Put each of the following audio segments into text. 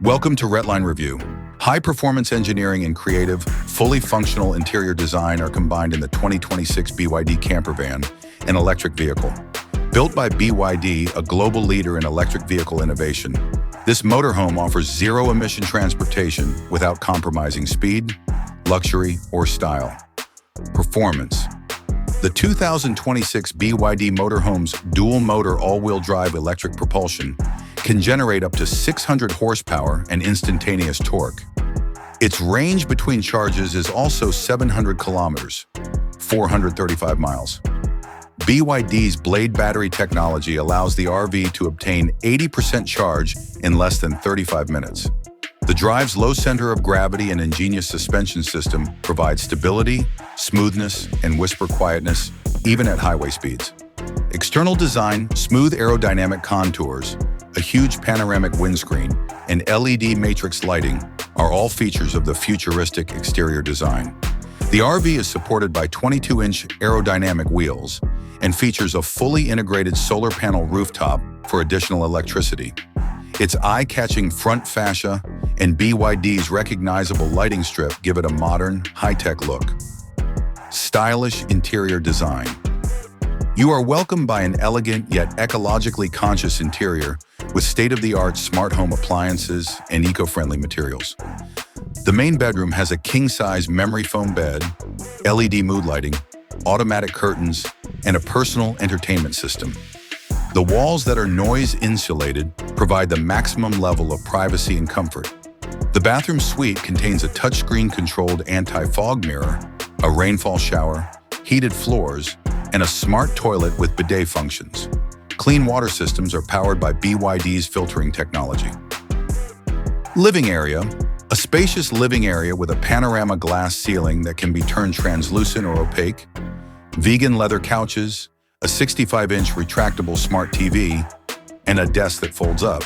Welcome to Redline Review. High-performance engineering and creative, fully functional interior design are combined in the 2026 BYD campervan, an electric vehicle. Built by BYD, a global leader in electric vehicle innovation, this motorhome offers zero-emission transportation without compromising speed, luxury, or style. Performance. The 2026 BYD Motorhome's dual-motor all-wheel drive electric propulsion can generate up to 600 horsepower and instantaneous torque. Its range between charges is also 700 kilometers, 435 miles. BYD's Blade battery technology allows the RV to obtain 80% charge in less than 35 minutes. The drive's low center of gravity and ingenious suspension system provide stability, smoothness, and whisper-quietness, even at highway speeds. External design, smooth aerodynamic contours, a huge panoramic windscreen, and LED matrix lighting are all features of the futuristic exterior design. The RV is supported by 22-inch aerodynamic wheels and features a fully integrated solar panel rooftop for additional electricity. Its eye-catching front fascia and BYD's recognizable lighting strip give it a modern, high-tech look. Stylish interior design. You are welcomed by an elegant yet ecologically conscious interior with state-of-the-art smart home appliances and eco-friendly materials. The main bedroom has a king-size memory foam bed, LED mood lighting, automatic curtains, and a personal entertainment system. The walls that are noise-insulated provide the maximum level of privacy and comfort. The bathroom suite contains a touchscreen-controlled anti-fog mirror, a rainfall shower, heated floors, and a smart toilet with bidet functions. Clean water systems are powered by BYD's filtering technology. Living area. A spacious living area with a panorama glass ceiling that can be turned translucent or opaque, vegan leather couches, a 65-inch retractable smart TV, and a desk that folds up.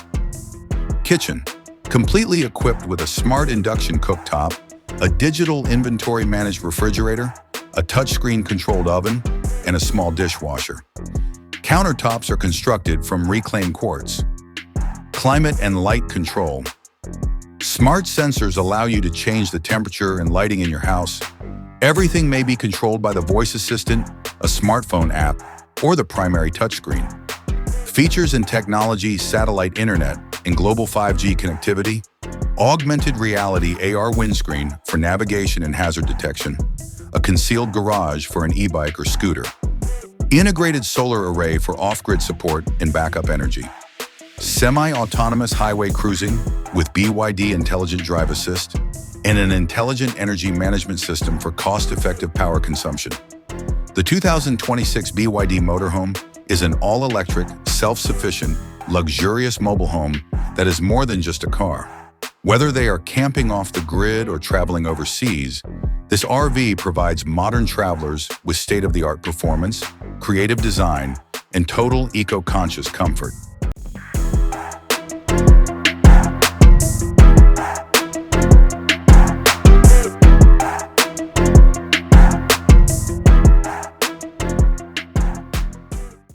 Kitchen. Completely equipped with a smart induction cooktop, a digital inventory-managed refrigerator, a touchscreen-controlled oven, and a small dishwasher. Countertops are constructed from reclaimed quartz. Climate and light control. Smart sensors allow you to change the temperature and lighting in your house. Everything may be controlled by the voice assistant, a smartphone app, or the primary touchscreen. Features and technology, satellite internet, and global 5G connectivity, augmented reality AR windscreen for navigation and hazard detection, a concealed garage for an e-bike or scooter, integrated solar array for off-grid support and backup energy, semi-autonomous highway cruising with BYD Intelligent Drive Assist, and an intelligent energy management system for cost-effective power consumption. The 2026 BYD Motorhome is an all-electric, self-sufficient, luxurious mobile home that is more than just a car. Whether they are camping off the grid or traveling overseas, this RV provides modern travelers with state-of-the-art performance, creative design, and total eco-conscious comfort.